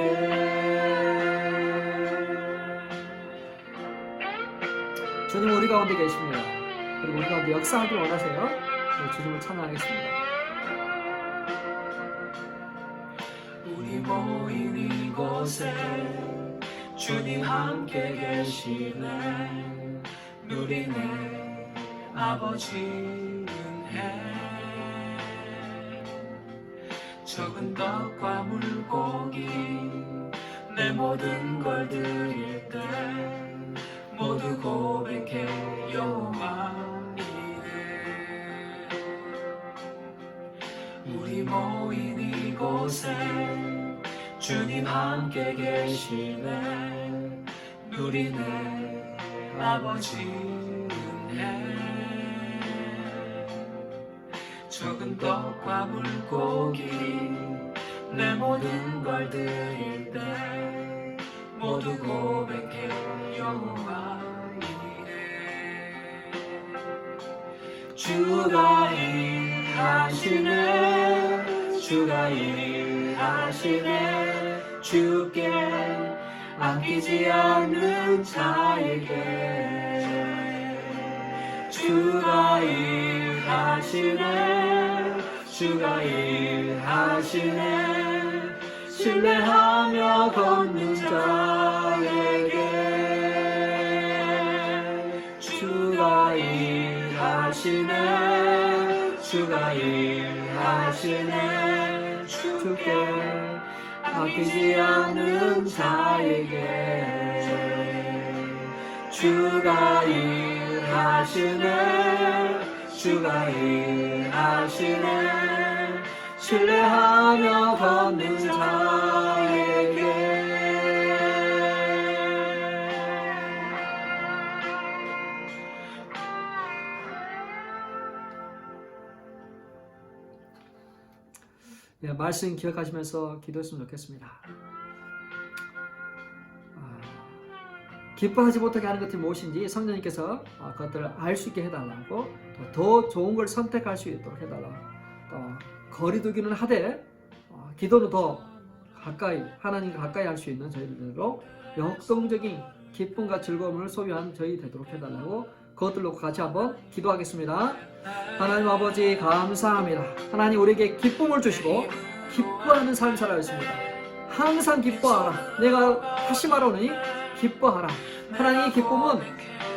주님 우리 가운데 계십니다. 그리고 우리 가운데 역사하길 원하세요. 주님을 찬양하겠습니다. 우리 모인 이곳에 주님 함께 계시네. 누리네 아버지 은혜. 적은 떡과 물고기 내 모든 걸 드릴 때 모두 고백해 여호와 이래. 우리 모인 이곳에 주님 함께 계시네. 누리네 아버지 은혜. 적은 떡과 물고기 내 모든 걸 드릴 때 모두 고백해 여호와 이래. 주가 일하시네, 주가 일하시네, 주께 아끼지 않는 자에게. 주가 일하시네, 주가 일하시네, 신뢰하며 걷는 자에게. 주가 일하시네, 주가 일하시네, 주께 아끼지 않는 자에게. 주가 일하시네, 주가 일하시네, 신뢰하며 걷는 자에게. 말씀 기억하시면서 기도했으면 좋겠습니다. 기뻐하지 못하게 하는 것이 무엇인지 성령님께서 그것들을 알 수 있게 해달라고, 더 좋은 걸 선택할 수 있도록 해달라고, 또 거리두기는 하되 기도는 더 가까이 하나님과 가까이 할 수 있는 저희들로 역동적인 기쁨과 즐거움을 소유한 저희 되도록 해달라고, 그것들로 같이 한번 기도하겠습니다. 하나님 아버지 감사합니다. 하나님 우리에게 기쁨을 주시고 기뻐하는 삶 살아야 했습니다. 항상 기뻐하라. 내가 다시 말하오니 기뻐하라. 하나님의 기쁨은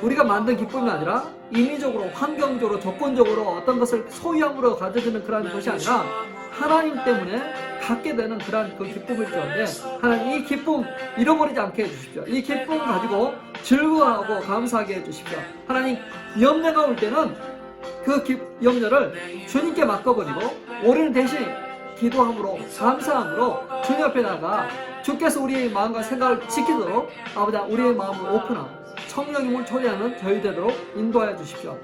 우리가 만든 기쁨이 아니라 인위적으로, 환경적으로, 조건적으로 어떤 것을 소유함으로 가져주는 그런 것이 아니라 하나님 때문에 갖게 되는 그런 그 기쁨일 건데, 하나님 이 기쁨 잃어버리지 않게 해주십시오. 이 기쁨 가지고 즐거워하고 감사하게 해주십시오. 하나님, 염려가 올 때는 그 염려를 주님께 맡겨버리고 우리는 대신 기도함으로, 감사함으로 주님 앞에 나가 주께서 우리의 마음과 생각을 지키도록 아버지 우리의 마음을 오픈하고 성령님을 초대하는 저희 되도록 인도하여 주십시오.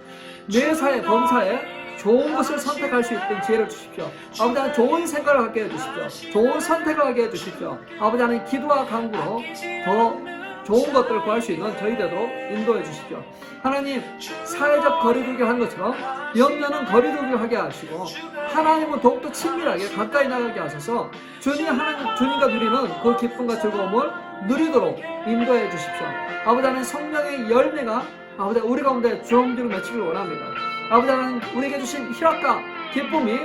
매사에 범사에 좋은 것을 선택할 수 있는 지혜를 주십시오. 아버지 하나님, 좋은 생각을 갖게 해주십시오. 좋은 선택을 하게 해주십시오. 아버지 하나님, 기도와 간구로 더 좋은 것들을 구할 수 있는 저희 되도록 인도해 주십시오. 하나님, 사회적 거리두기를 한 것처럼 염려는 거리두기를 하게 하시고 하나님은 더욱더 친밀하게 가까이 나가게 하셔서 주님과 누리는 그 기쁨과 즐거움을 누리도록 인도해 주십시오. 아버지 하나님, 성령의 열매가 아버지 우리 가운데 주렁주렁 맺히길 원합니다. 아버지 하나님, 우리에게 주신 희락과 기쁨이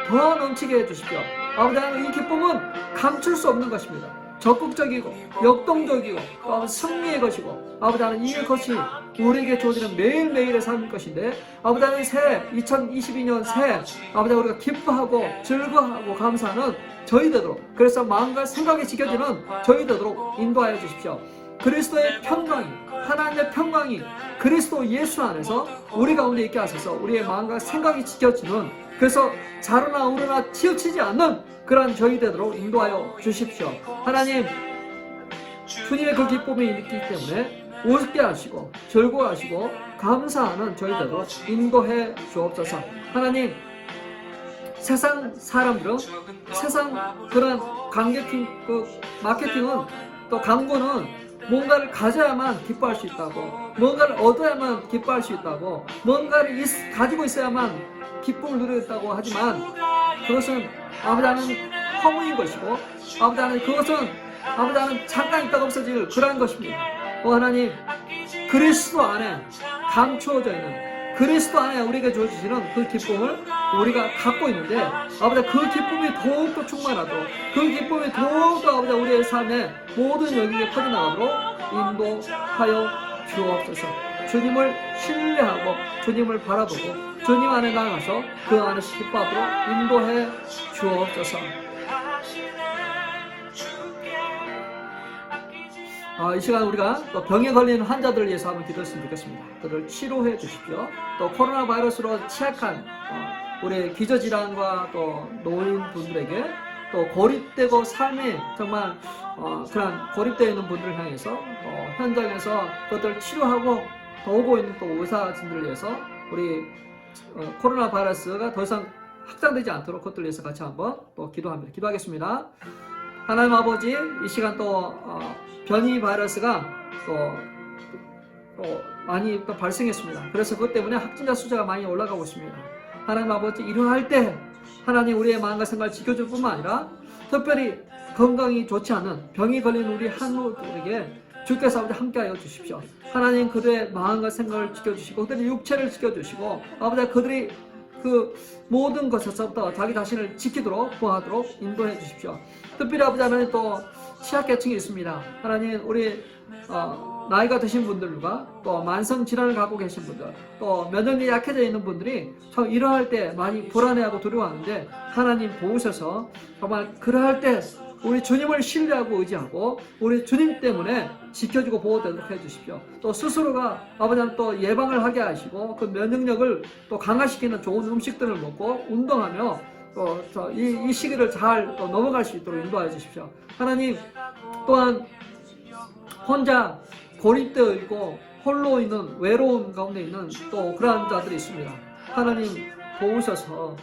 더 넘치게 해주십시오. 아버지 하나님, 이 기쁨은 감출 수 없는 것입니다. 적극적이고 역동적이고 또 승리의 것이고 아버지 하나님, 이것이 우리에게 주어지는 매일매일의 삶일 것인데 아버지 하나님, 새해 2022년 새해 아버지 우리가 기뻐하고 즐거워하고 감사하는 저희 되도록, 그래서 마음과 생각이 지켜지는 저희 되도록 인도하여 주십시오. 그리스도의 평강이, 하나님의 평강이 그리스도 예수 안에서 우리 가운데 있게 하셔서 우리의 마음과 생각이 지켜지는, 그래서 자르나 우르나 치우치지 않는 그러한 저희 되도록 인도하여 주십시오. 하나님, 주님의 그 기쁨이 있기 때문에 우습게 하시고 즐거워하시고 감사하는 저희 되도록 인도해 주옵소서. 하나님, 세상 사람들은 세상 그런 마케팅은 또 광고는 뭔가를 가져야만 기뻐할 수 있다고, 뭔가를 얻어야만 기뻐할 수 있다고, 뭔가를 가지고 있어야만 기쁨을 누리겠다고 하지만 그것은 아버지 하나님 허무인 것이고 아버지 하나님, 그것은 아버지 하나님 잠깐 있다가 없어질 그러한 것입니다. 하나님, 그리스도 안에 감추어져 있는, 그리스도 안에 우리에게 주어지시는 그 기쁨을 우리가 갖고 있는데 아버지 그 기쁨이 더욱더 충만하도록, 그 기쁨이 더욱더 아버지 우리의 삶에 모든 영역에 퍼져나가도록 인도하여 주옵소서. 주님을 신뢰하고 주님을 바라보고 주님 안에 나가서 그 안에서 기뻐하도록 인도해 주옵소서. 이 시간 우리가 또 병에 걸린 환자들을 위해서 한번 기도했으면 좋겠습니다. 그들을 치료해 주십시오. 또 코로나 바이러스로 취약한 우리 기저질환과 또 노인분들에게 또 고립되고 삶에 정말 그런 고립되어 있는 분들을 향해서 현장에서 그것들을 치료하고 오고 있는 또 의사진들을 위해서 우리 코로나 바이러스가 더 이상 확산되지 않도록 그것들을 위해서 같이 한번 또 기도합니다. 기도하겠습니다. 하나님 아버지, 이 시간 또 변이 바이러스가 또 많이 또 발생했습니다. 그래서 그것 때문에 확진자 숫자가 많이 올라가고 있습니다. 하나님 아버지, 일어날 때 하나님 우리의 마음과 생각을 지켜줄 뿐만 아니라 특별히 건강이 좋지 않은 병이 걸린 우리 한우들에게 주께서 아버지 함께하여 주십시오. 하나님, 그들의 마음과 생각을 지켜주시고 그들의 육체를 지켜주시고 아버지 그들이 그 모든 것에서부터 자기 자신을 지키도록 보호하도록 인도해 주십시오. 특별히 아버지 하나님, 또 취약계층이 있습니다. 하나님, 우리 나이가 드신 분들과 또 만성 질환을 갖고 계신 분들, 또 면역력이 약해져 있는 분들이 참 일어날 때 많이 불안해하고 두려워하는데 하나님 도우셔서 정말 그러할 때 우리 주님을 신뢰하고 의지하고 우리 주님 때문에 지켜주고 보호되도록 해주십시오. 또 스스로가 아버지는 또 예방을 하게 하시고 그 면역력을 또 강화시키는 좋은 음식들을 먹고 운동하며 또 이 시기를 잘 또 넘어갈 수 있도록 인도해 주십시오. 하나님, 또한 혼자 고립되어 있고 홀로 있는 외로움 가운데 있는 또 그러한 자들이 있습니다. 하나님 도우셔서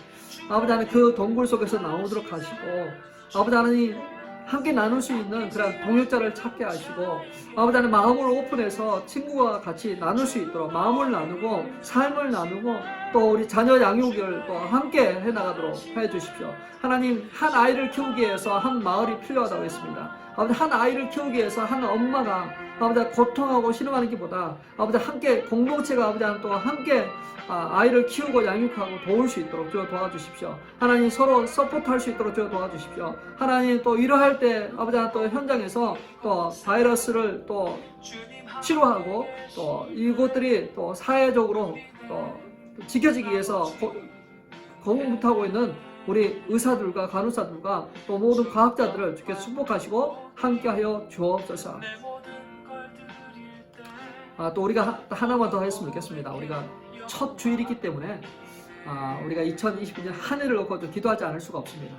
아버지 하나님 그 동굴 속에서 나오도록 하시고 아버지 하나님 함께 나눌 수 있는 그런 동역자를 찾게 하시고 아버지 하나님 마음을 오픈해서 친구와 같이 나눌 수 있도록 마음을 나누고 삶을 나누고 또 우리 자녀 양육을 또 함께 해나가도록 해주십시오. 하나님, 한 아이를 키우기 위해서 한 마을이 필요하다고 했습니다. 아버지, 한 아이를 키우기 위해서 한 엄마가 아버지 고통하고 신음하는 것보다 아버지 함께 공동체가 아버지 또 함께 아이를 키우고 양육하고 도울 수 있도록 주여 도와주십시오. 하나님 서로 서포트할 수 있도록 주여 도와주십시오. 하나님 또 이러할 때 아버지 또 현장에서 또 바이러스를 또 치료하고 또 이것들이 또 사회적으로 또 지켜지기 위해서 고군분투하고 있는 우리 의사들과 간호사들과 또 모든 과학자들을 주께서 축복하시고 함께하여 주옵소서. 또 우리가 하나만 더 했으면 좋겠습니다. 우리가 첫 주일이기 때문에 우리가 2022년 한 해를 놓고 좀 기도하지 않을 수가 없습니다.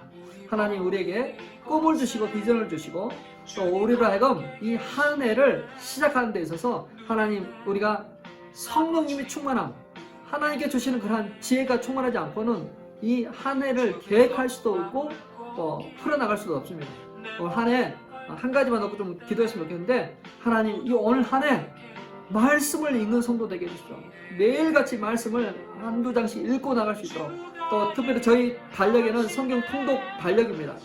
하나님 우리에게 꿈을 주시고 비전을 주시고 또 우리로 하여금 이 한 해를 시작하는 데 있어서 하나님 우리가 성령님이 충만함, 하나님께 주시는 그러한 지혜가 충만하지 않고는 이 한 해를 계획할 수도 없고 또 풀어나갈 수도 없습니다. 오늘 한 해 한 가지만 놓고 좀 기도했으면 좋겠는데, 하나님 이 오늘 한 해 말씀을 읽는 성도 되게 해주십시오. 매일같이 말씀을 한두 장씩 읽고 나갈 수 있도록, 또 특별히 저희 달력에는 성경 통독 달력입니다.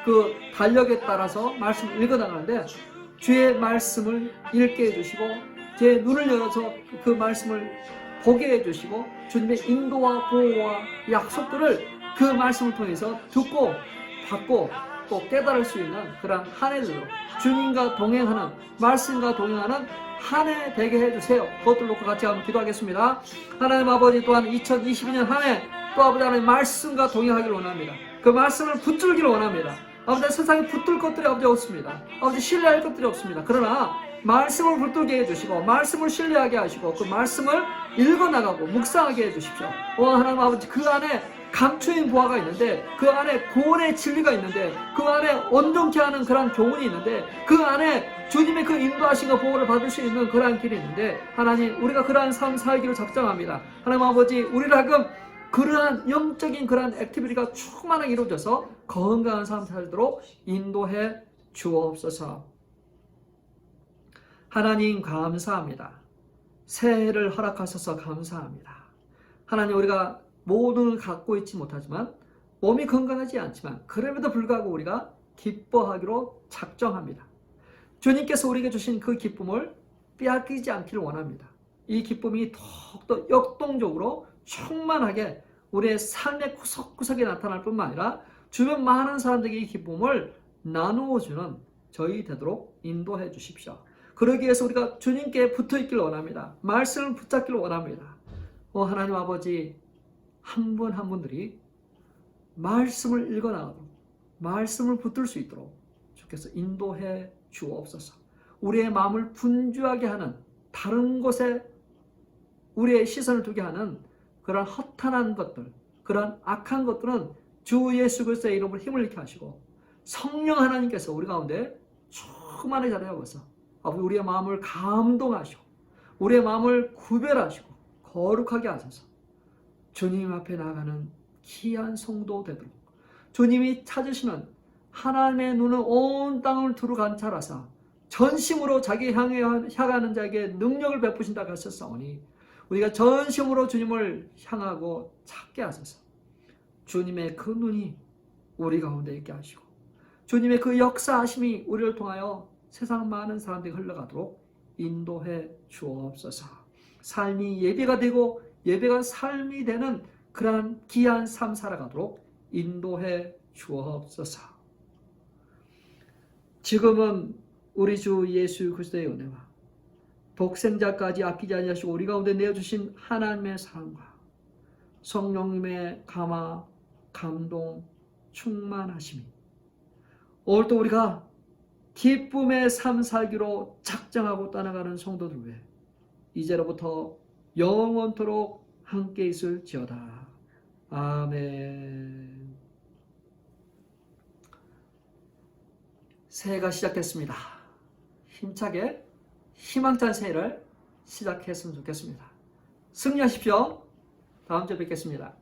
그 달력에 따라서 말씀을 읽어 나가는데 주의 말씀을 읽게 해주시고 제 눈을 열어서 그 말씀을 보게 해주시고 주님의 인도와 보호와 약속들을 그 말씀을 통해서 듣고 받고 또 깨달을 수 있는 그런 한 해들로 주님과 동행하는, 말씀과 동행하는 한 해 되게 해주세요. 그것들 놓고 같이 한번 기도하겠습니다. 하나님 아버지, 또한 2022년 한 해 또 아버지 하나님 말씀과 동행하기를 원합니다. 그 말씀을 붙들기를 원합니다. 아버지 세상에 붙들 것들이 아버지 없습니다. 아버지 신뢰할 것들이 없습니다. 그러나 말씀을 붙들게 해주시고 말씀을 신뢰하게 하시고 그 말씀을 읽어나가고 묵상하게 해주십시오. 하나님 아버지, 그 안에 감추인 보화가 있는데, 그 안에 구원의 진리가 있는데, 그 안에 온전케 하는 그러한 교훈이 있는데, 그 안에 주님의 그 인도하심과 보호를 받을 수 있는 그러한 길이 있는데, 하나님 우리가 그러한 삶 살기를 작정합니다. 하나님 아버지, 우리를 하여금 그러한 영적인 그러한 액티비티가 충만하게 이루어져서 건강한 삶 살도록 인도해 주옵소서. 하나님 감사합니다. 새해를 허락하셔서 감사합니다. 하나님 우리가 모든 걸 갖고 있지 못하지만, 몸이 건강하지 않지만 그럼에도 불구하고 우리가 기뻐하기로 작정합니다. 주님께서 우리에게 주신 그 기쁨을 빼앗기지 않기를 원합니다. 이 기쁨이 더욱더 역동적으로 충만하게 우리의 삶의 구석구석에 나타날 뿐만 아니라 주변 많은 사람들에게 이 기쁨을 나누어주는 저희 되도록 인도해 주십시오. 그러기 위해서 우리가 주님께 붙어있기를 원합니다. 말씀을 붙잡기를 원합니다. 하나님 아버지, 한 분 한 분들이 말씀을 읽어나가도록, 말씀을 붙들 수 있도록 주께서 인도해 주옵소서. 우리의 마음을 분주하게 하는, 다른 곳에 우리의 시선을 두게 하는 그런 허탄한 것들, 그런 악한 것들은 주 예수 그리스도의 이름으로 힘을 잃게 하시고, 성령 하나님께서 우리 가운데 충만하게 자리하셔서 우리의 마음을 감동하시고 우리의 마음을 구별하시고 거룩하게 하셔서 주님 앞에 나아가는 귀한 성도 되도록, 주님이 찾으시는 하나님의 눈은 온 땅을 두루 관찰하사 전심으로 자기 향하는 자에게 능력을 베푸신다고 하셨사오니, 우리가 전심으로 주님을 향하고 찾게 하소서. 주님의 그 눈이 우리 가운데 있게 하시고 주님의 그 역사하심이 우리를 통하여 세상 많은 사람들이 흘러가도록 인도해 주옵소서. 삶이 예배가 되고 예배가 삶이 되는 그러한 귀한 삶 살아가도록 인도해 주옵소서. 지금은 우리 주 예수 그리스도의 은혜와 독생자까지 아끼지 아니하시고 우리 가운데 내어주신 하나님의 사랑과 성령님의 감화, 감동, 충만하심이 오늘도 우리가 기쁨의 삶 살기로 작정하고 떠나가는 성도들 외에 이제로부터 영원토록 함께 있을지어다. 아멘. 새해가 시작됐습니다. 힘차게 희망찬 새해를 시작했으면 좋겠습니다. 승리하십시오. 다음 주에 뵙겠습니다.